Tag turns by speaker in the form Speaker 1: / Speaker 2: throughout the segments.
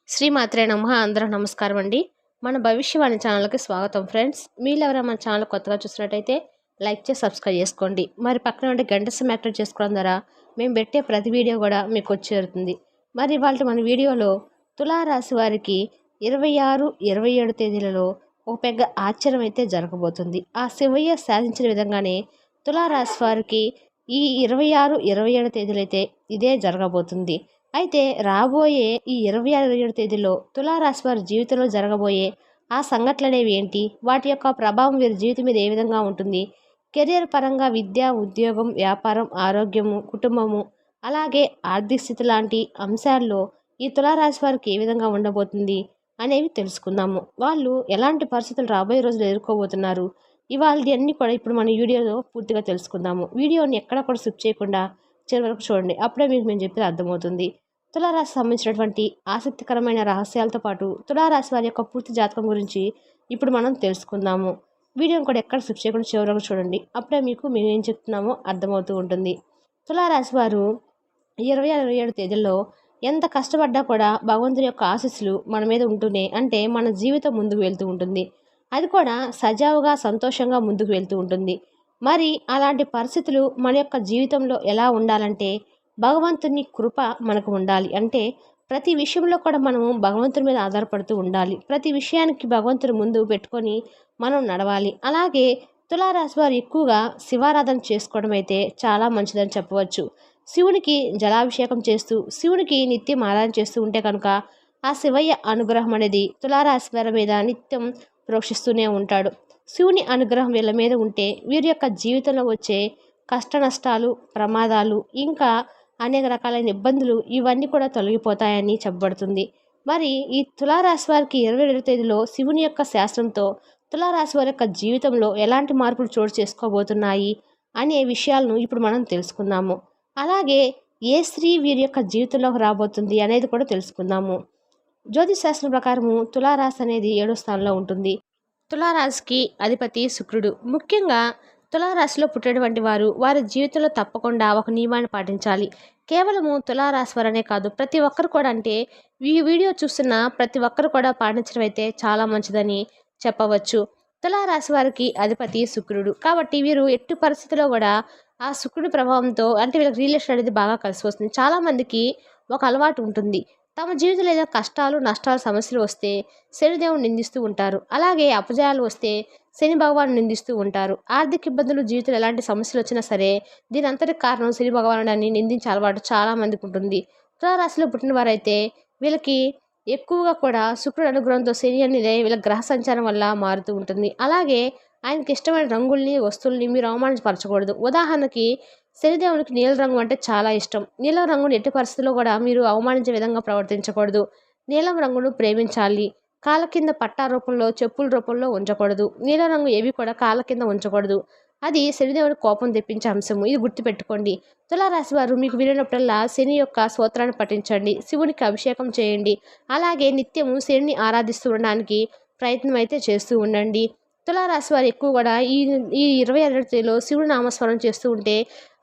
Speaker 1: శ్రీమాత్రే నమః. అందరూ నమస్కారం అండి. మన భవిష్యవాణి ఛానల్కి స్వాగతం ఫ్రెండ్స్. మీరు ఎవరైనా మన ఛానల్ కొత్తగా చూసినట్టయితే లైక్ చేసి సబ్స్క్రైబ్ చేసుకోండి. మరి పక్కన ఉండే గంట సింబల్ యాక్టివేట్ చేసుకోవడం ద్వారా మేము పెట్టే ప్రతి వీడియో కూడా మీకు వచ్చేరుతుంది. మరి ఇవాళ మన వీడియోలో తులారాశి వారికి 26, 27 తేదీలలో ఒక పెద్ద ఆశ్చర్యం అయితే జరగబోతుంది. ఆ శివయ్య సాధించిన విధంగానే తులారాశి వారికి ఈ 26, 27 తేదీలైతే ఇదే జరగబోతుంది. అయితే రాబోయే ఈ 26, 27 తేదీలో తులారాశి వారి జీవితంలో జరగబోయే ఆ సంఘటనలు అనేవి ఏంటి, వాటి యొక్క ప్రభావం వీరి జీవితం మీద ఏ విధంగా ఉంటుంది, కెరియర్ పరంగా విద్య, ఉద్యోగం, వ్యాపారం, ఆరోగ్యము, కుటుంబము, అలాగే ఆర్థిక స్థితి లాంటి అంశాల్లో ఈ తులారాశి వారికి ఏ విధంగా ఉండబోతుంది అనేవి తెలుసుకుందాము. వాళ్ళు ఎలాంటి పరిస్థితులు రాబోయే రోజులు ఎదుర్కోబోతున్నారు, ఇవాళ అన్నీ కూడా ఇప్పుడు మన వీడియోలో పూర్తిగా తెలుసుకుందాము. వీడియోని ఎక్కడ కూడా స్కిప్ చేయకుండా చివరి వరకు చూడండి. అప్పుడే మీకు మేము చెప్పేది అర్థమవుతుంది. తులారాశి సంబంధించినటువంటి ఆసక్తికరమైన రహస్యాలతో పాటు తులారాశి వారి యొక్క పూర్తి జాతకం గురించి ఇప్పుడు మనం తెలుసుకుందాము. వీడియోని కూడా ఎక్కడ స్కిప్ చేయకుండా చివరి వరకు చూడండి. అప్పుడే మీకు మేము ఏం చెప్తున్నామో అర్థమవుతూ ఉంటుంది. తులారాశి వారు 26, 27 తేదీల్లో ఎంత కష్టపడ్డా కూడా భగవంతుని యొక్క ఆశీస్సులు మన మీద ఉంటూనే, అంటే మన జీవితం ముందుకు వెళ్తూ ఉంటుంది. అది కూడా సజావుగా సంతోషంగా ముందుకు వెళ్తూ ఉంటుంది. మరి అలాంటి పరిస్థితులు మన యొక్క జీవితంలో ఎలా ఉండాలంటే భగవంతుని కృప మనకు ఉండాలి. అంటే ప్రతి విషయంలో కూడా మనము భగవంతుని మీద ఆధారపడుతూ ఉండాలి. ప్రతి విషయానికి భగవంతుని ముందు పెట్టుకొని మనం నడవాలి. అలాగే తులారాశి వారు ఎక్కువగా శివారాధన చేసుకోవడం అయితే చాలా మంచిదని చెప్పవచ్చు. శివునికి జలాభిషేకం చేస్తూ శివునికి నిత్యం ఆరాధన చేస్తూ ఉంటే కనుక ఆ శివయ్య అనుగ్రహం అనేది తులారాశి వారి మీద నిత్యం ప్రోక్షిస్తూనే ఉంటాడు. శివుని అనుగ్రహం వీళ్ళ మీద ఉంటే వీరి యొక్క జీవితంలో వచ్చే కష్ట నష్టాలు, ప్రమాదాలు, ఇంకా అనేక రకాలైన ఇబ్బందులు ఇవన్నీ కూడా తొలగిపోతాయని చెప్పబడుతుంది. మరి ఈ తులారాశి వారికి 27 తేదీలో శివుని యొక్క శాస్త్రంతో తులారాశి వారి యొక్క జీవితంలో ఎలాంటి మార్పులు చోటు చేసుకోబోతున్నాయి అనే విషయాలను ఇప్పుడు మనం తెలుసుకుందాము. అలాగే ఏ స్త్రీ వీరి యొక్క జీవితంలోకి రాబోతుంది అనేది కూడా తెలుసుకుందాము. జ్యోతిష్ శాస్త్రం ప్రకారము తులారాశి అనేది 7వ స్థానంలో ఉంటుంది. తులారాశికి అధిపతి శుక్రుడు. ముఖ్యంగా తులారాశిలో పుట్టినటువంటి వారు వారి జీవితంలో తప్పకుండా ఒక నియమాన్ని పాటించాలి. కేవలము తులారాశి వారనే కాదు, ప్రతి ఒక్కరు కూడా, అంటే ఈ వీడియో చూస్తున్న ప్రతి ఒక్కరు కూడా పాటించడం అయితే చాలా మంచిదని చెప్పవచ్చు. తులారాశి వారికి అధిపతి శుక్రుడు కాబట్టి వీరు ఎట్టి పరిస్థితిలో కూడా ఆ శుక్రుడి ప్రభావంతో, అంటే వీళ్ళకి రిలేషన్ అనేది బాగా కలిసి వస్తుంది. చాలామందికి ఒక అలవాటు ఉంటుంది. తమ జీవితంలో ఏదైనా కష్టాలు, నష్టాలు, సమస్యలు వస్తే శనిదేవుని నిందిస్తూ ఉంటారు. అలాగే అపజయాలు వస్తే శని భగవాను నిందిస్తూ ఉంటారు. ఆర్థిక ఇబ్బందులు, జీవితంలో ఎలాంటి సమస్యలు వచ్చినా సరే దీని అంతటికి కారణం శని భగవానుడు అని నిందించే అలవాటు చాలా మందికి ఉంటుంది. తులారాశిలో పుట్టిన వారైతే వీళ్ళకి ఎక్కువగా కూడా శుక్రుడు అనుగ్రహంతో శని అనేది వీళ్ళ గ్రహ సంచారం వల్ల మారుతూ ఉంటుంది. అలాగే ఆయనకి ఇష్టమైన రంగుల్ని, వస్తువుల్ని మీరు అవమానపరచకూడదు. ఉదాహరణకి శనిదేవునికి నీలం రంగు అంటే చాలా ఇష్టం. నీలం రంగును ఎట్టి పరిస్థితుల్లో కూడా మీరు అవమానించే విధంగా ప్రవర్తించకూడదు. నీలం రంగును ప్రేమించాలి. కాళ్ళ కింద పట్టా రూపంలో, చెప్పుల రూపంలో ఉంచకూడదు. నీలం రంగు ఏవి కూడా కాళ్ళ కింద ఉంచకూడదు. అది శనిదేవుని కోపం తెప్పించే అంశము. ఇది గుర్తుపెట్టుకోండి. తులారాశి వారు మీకు వీలైనప్పుడల్లా శని యొక్క స్తోత్రాన్ని పఠించండి. శివునికి అభిషేకం చేయండి. అలాగే నిత్యము శనిని ఆరాధిస్తూ ఉండడానికి ప్రయత్నం అయితే చేస్తూ ఉండండి. తులారాశి వారు ఎక్కువ కూడా ఈ ఈ 26 తేదీలో శివుడు నామస్మరణ చేస్తూ ఉంటే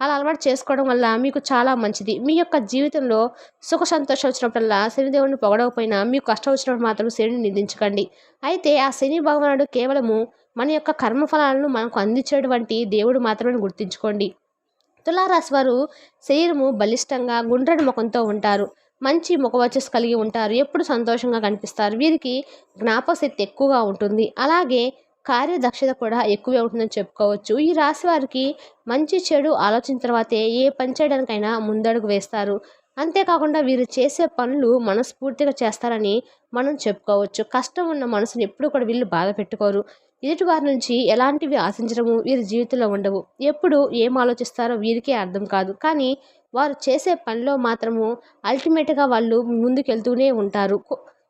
Speaker 1: అలా అలవాటు చేసుకోవడం వల్ల మీకు చాలా మంచిది. మీ యొక్క జీవితంలో సుఖ సంతోషం వచ్చినప్పుడల్లా శనిదేవుని పొగడకపోయినా మీకు కష్టం వచ్చినప్పుడు మాత్రం శనిని నిందించకండి. అయితే ఆ శని భగవానుడు కేవలము మన యొక్క కర్మఫలాలను మనకు అందించేటువంటి దేవుడు మాత్రమే గుర్తుంచుకోండి. తులారాశి వారు శరీరము బలిష్టంగా, గుండ్రటి ముఖంతో ఉంటారు. మంచి ముఖవచ్చస్ కలిగి ఉంటారు. ఎప్పుడు సంతోషంగా కనిపిస్తారు. వీరికి జ్ఞాపకశక్తి ఎక్కువగా ఉంటుంది. అలాగే కార్యదక్షత కూడా ఎక్కువే ఉంటుందని చెప్పుకోవచ్చు. ఈ రాశి వారికి మంచి చెడు ఆలోచించిన తర్వాతే ఏ పని చేయడానికైనా ముందడుగు వేస్తారు. అంతేకాకుండా వీరు చేసే పనులు మనస్ఫూర్తిగా చేస్తారని మనం చెప్పుకోవచ్చు. కష్టం ఉన్న మనసుని ఎప్పుడు కూడా వీళ్ళు బాధ పెట్టుకోరు. ఎదుటి వారి నుంచి ఎలాంటివి ఆశించడము వీరి జీవితంలో ఉండవు. ఎప్పుడు ఏం ఆలోచిస్తారో వీరికే అర్థం కాదు. కానీ వారు చేసే పనిలో మాత్రము అల్టిమేట్గా వాళ్ళు ముందుకెళ్తూనే ఉంటారు.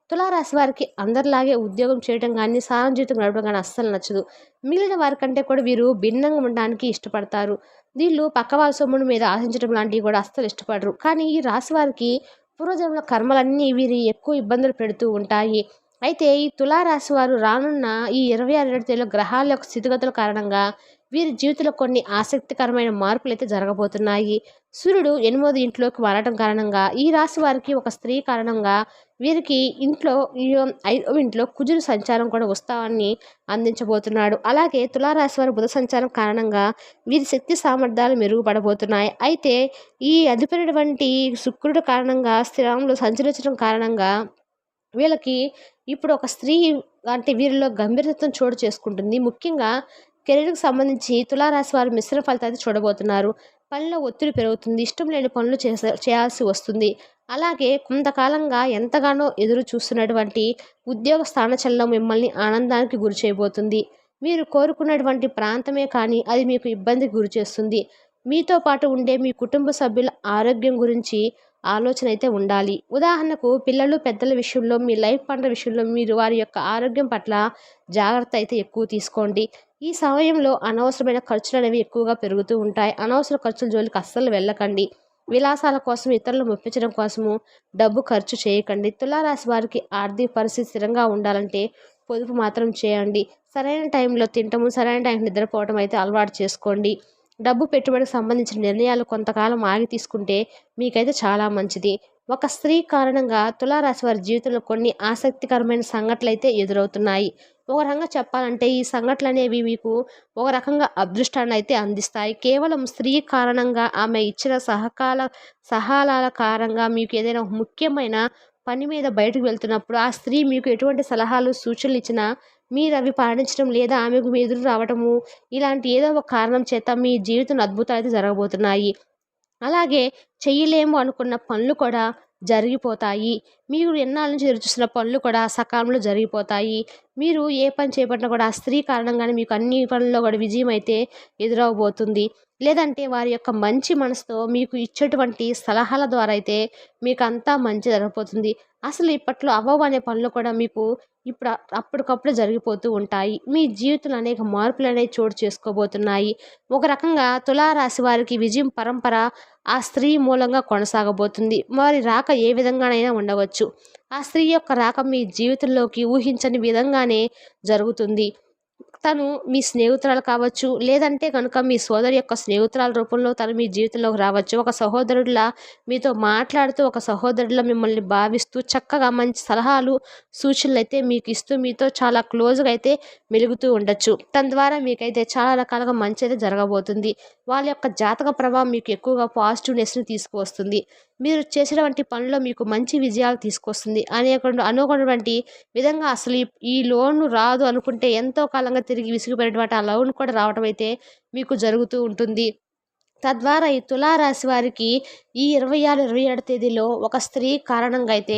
Speaker 1: తులారాశి వారికి అందరిలాగే ఉద్యోగం చేయడం కానీ, సాధారణ జీవితం గడపడం కానీ అస్సలు నచ్చదు. మిగిలిన వారికంటే కూడా వీరు భిన్నంగా ఉండడానికి ఇష్టపడతారు. వీళ్ళు పక్క వాళ్ళ సొమ్ముల మీద ఆశించడం లాంటివి కూడా అస్సలు ఇష్టపడరు. కానీ ఈ రాశి వారికి పూర్వజన్మల కర్మలన్నీ వీరి ఎక్కువ ఇబ్బందులు పెడుతూ ఉంటాయి. అయితే ఈ తులారాశి వారు రానున్న ఈ 26 తేదీలో గ్రహాల యొక్క స్థితిగతుల కారణంగా వీరి జీవితంలో కొన్ని ఆసక్తికరమైన మార్పులు అయితే జరగబోతున్నాయి. సూర్యుడు 8వ ఇంట్లోకి మారటం కారణంగా ఈ రాశి వారికి ఒక స్త్రీ కారణంగా వీరికి ఇంట్లో 5వ ఇంట్లో కుజుడు సంచారం కూడా ఉత్సాహాన్ని అందించబోతున్నాడు. అలాగే తులారాశి వారి బుధ సంచారం కారణంగా వీరి శక్తి సామర్థ్యాలు మెరుగుపడబోతున్నాయి. అయితే ఈ అధిపతిటువంటి శుక్రుడు కారణంగా స్థిరంలో సంచరించడం కారణంగా వీళ్ళకి ఇప్పుడు ఒక స్త్రీ అంటే వీరిలో గంభీరత్వం చోటు చేసుకుంటుంది. ముఖ్యంగా కెరీర్‌కి సంబంధించి తులారాశి వారు మిశ్రమ ఫలితాన్ని చూడబోతున్నారు. పనిలో ఒత్తిడి పెరుగుతుంది. ఇష్టం లేని పనులు చేయాల్సి వస్తుంది. అలాగే కొంతకాలంగా ఎంతగానో ఎదురు చూస్తున్నటువంటి ఉద్యోగ స్థానచలనం మిమ్మల్ని ఆనందానికి గురి చేయబోతుంది. మీరు కోరుకున్నటువంటి ప్రాంతమే కానీ అది మీకు ఇబ్బందికి గురి చేస్తుంది. మీతో పాటు ఉండే మీ కుటుంబ సభ్యుల ఆరోగ్యం గురించి ఆలోచన అయితే ఉండాలి. ఉదాహరణకు పిల్లలు, పెద్దల విషయంలో మీ లైఫ్ పార్ట్నర్ విషయంలో మీరు వారి యొక్క ఆరోగ్యం పట్ల జాగ్రత్త అయితే ఎక్కువ తీసుకోండి. ఈ సమయంలో అనవసరమైన ఖర్చులనేవి ఎక్కువగా పెరుగుతూ ఉంటాయి. అనవసర ఖర్చుల జోలికి అస్సలు వెళ్ళకండి. విలాసాల కోసం, ఇతరులను మెప్పించడం కోసము డబ్బు ఖర్చు చేయకండి. తులారాశి వారికి ఆర్థిక పరిస్థితి స్థిరంగా ఉండాలంటే పొదుపు మాత్రం చేయండి. సరైన టైంలో తినటము, సరైన టైంకి నిద్రపోవటం అయితే అలవాటు చేసుకోండి. డబ్బు పెట్టుబడికి సంబంధించిన నిర్ణయాలు కొంతకాలం ఆగి తీసుకుంటే మీకైతే చాలా మంచిది. ఒక స్త్రీ కారణంగా తులారాశి వారి జీవితంలో కొన్ని ఆసక్తికరమైన సంఘటనలైతే ఎదురవుతున్నాయి. ఒక రకంగా చెప్పాలంటే ఈ సంఘటనలనేవి మీకు ఒక రకంగా అదృష్టాన్ని అయితే అందిస్తాయి. కేవలం స్త్రీ కారణంగా ఆమె ఇచ్చిన సహాయాల కారణంగా మీకు ఏదైనా ముఖ్యమైన పని మీద బయటకు వెళ్తున్నప్పుడు ఆ స్త్రీ మీకు ఎటువంటి సలహాలు, సూచనలు ఇచ్చినా మీరు అవి పాటించడం లేదా ఆమెకు మీ ఎదురు రావటము ఇలాంటి ఏదో ఒక కారణం చేత మీ జీవితంలో అద్భుతాలైతే జరగబోతున్నాయి. అలాగే చెయ్యలేము అనుకున్న పనులు కూడా జరిగిపోతాయి. మీరు ఎన్నాళ్ళ నుంచి ఎదురుచూస్తున్న పనులు కూడా సకాలంలో జరిగిపోతాయి. మీరు ఏ పని చేపట్టినా కూడా ఆ స్త్రీ కారణంగానే మీకు అన్ని పనుల్లో కూడా విజయం అయితే ఎదురవబోతుంది. లేదంటే వారి యొక్క మంచి మనసుతో మీకు ఇచ్చేటువంటి సలహాల ద్వారా అయితే మీకంతా మంచి జరగబోతుంది. అసలు ఇప్పట్లో అవ్వవు అనే పనులు కూడా మీకు ఇప్పుడు అప్పటికప్పుడు జరిగిపోతూ ఉంటాయి. మీ జీవితంలో అనేక మార్పులనేవి చోటు చేసుకోబోతున్నాయి. ఒక రకంగా తులారాశి వారికి విజయం పరంపర ఆ స్త్రీ మూలంగా కొనసాగబోతుంది. వారి రాక ఏ విధంగానైనా ఉండవచ్చు. ఆ స్త్రీ యొక్క రాక మీ జీవితంలోకి ఊహించని విధంగానే జరుగుతుంది. తను మీ స్నేహితురాలు కావచ్చు, లేదంటే కనుక మీ సోదరి యొక్క స్నేహితురాల రూపంలో తను మీ జీవితంలోకి రావచ్చు. ఒక సహోదరుడిలా మీతో మాట్లాడుతూ, ఒక సహోదరుడిలా మిమ్మల్ని భావిస్తూ, చక్కగా మంచి సలహాలు, సూచనలైతే మీకు ఇస్తూ, మీతో చాలా క్లోజ్‌గా అయితే మెలుగుతూ ఉండొచ్చు. తన ద్వారా మీకైతే చాలా రకాలుగా మంచైతే జరగబోతుంది. వాళ్ళ యొక్క జాతక ప్రభావం మీకు ఎక్కువగా పాజిటివ్‌నెస్‌ని తీసుకువస్తుంది. మీరు చేసినటువంటి పనిలో మీకు మంచి విజయాలు తీసుకొస్తుంది. అనుకున్నటువంటి విధంగా అసలు ఈ లోను రాదు అనుకుంటే ఎంతో కాలంగా తిరిగి విసిగిపోయినటువంటి ఆ లోన్ కూడా రావటం అయితే మీకు జరుగుతూ ఉంటుంది. తద్వారా ఈ తులారాశి వారికి ఈ 26, 27 తేదీలో ఒక స్త్రీ కారణంగా అయితే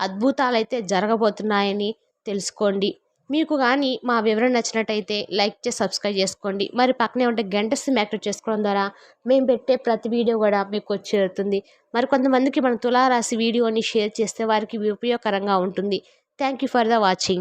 Speaker 1: అద్భుతాలైతే జరగబోతున్నాయని తెలుసుకోండి. మీకు కానీ మా వివరణ నచ్చినట్టయితే లైక్ చేసి సబ్స్క్రైబ్ చేసుకోండి. మరి పక్కనే ఉంటే గంట సిమ్ యాక్టివేట్ చేసుకోవడం ద్వారా మేము పెట్టే ప్రతి వీడియో కూడా మీకు వచ్చి చేరుతుంది. మరి కొంతమందికి మన తులారాశి వీడియోని షేర్ చేస్తే వారికి ఉపయోగకరంగా ఉంటుంది. Thank you for the watching.